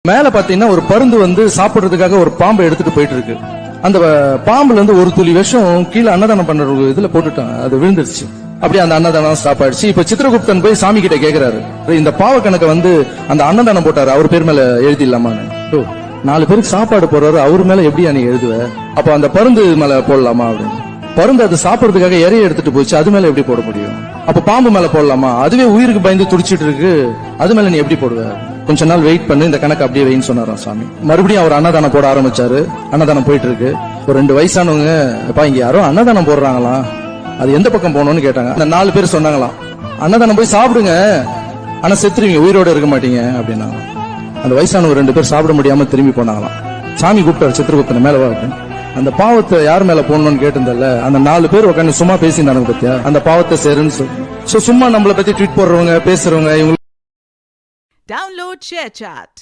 மேல பாத்தீங்கன்னா ஒரு பருந்து வந்து சாப்பிடுறதுக்காக ஒரு பாம்பை எடுத்துட்டு போயிட்டு இருக்கு. அந்த பாம்புல இருந்து ஒரு துளி விஷம் கீழே அன்னதானம் பண்ற இதுல போட்டுட்டாங்க, அது விழுந்துருச்சு. அப்படியே அந்த அன்னதானம் ஸ்டாப் ஆயிடுச்சு. இப்ப சித்திரகுப்தன் போய் சாமி கிட்ட கேக்குறாரு, இந்த பாவ கணக்க வந்து அந்த அன்னதானம் போட்டாரு அவர் பேர் மேல எழுதிடலாமான்னு. 4 பேருக்கு சாப்பாடு போடுறாரு, அவர் மேல எப்படியா நீ எழுதுவ? அப்ப அந்த பருந்து மேல போடலாமா அப்படின்னு. பருந்து அது சாப்பிடுறதுக்காக இறைய எடுத்துட்டு போச்சு, அது மேல எப்படி போட முடியும்? அப்ப பாம்பு மேல போடலாமா? அதுவே உயிருக்கு பயந்து துடிச்சிட்டு இருக்கு, அது மேல நீ எப்படி போடுவ? கொஞ்ச நாள் வெயிட் பண்ணு, இந்த கணக்கு அப்படியே வெயின்னு சொன்னாராம் சாமி. மறுபடியும் அவர் அன்னதானம் போட ஆரம்பிச்சாரு. அன்னதானம் போயிட்டு இருக்கு. ஒரு 2 வயசானவங்க, அப்பா இங்க யாரோ அன்னதானம் போடுறாங்களா, அது எந்த பக்கம் போகணும்னு கேட்டாங்க. அந்த 4 பேர் சொன்னாங்களாம், அன்னதானம் போய் சாப்பிடுங்க, ஆனா செத்துருவீங்க, உயிரோட இருக்க மாட்டீங்க அப்படின்னா. அந்த வயசானவங்க 2 பேர் சாப்பிட முடியாம திரும்பி போனாங்களாம். சாமி கூப்பிட்டாரு சித்திரகுப்தனை, மேல வா. அந்த பாவத்தை யார் மேல போடணும்னு கேட்டிருந்தல, அந்த 4 பேர் உட்காந்து சும்மா பேசினாங்க பத்தியா, அந்த பாவத்தை சேருன்னு சொல்லி. சும்மா நம்மளை பத்தி ட்வீட் போடுறவங்க பேசுறவங்க இவங்க. Download ShareChat.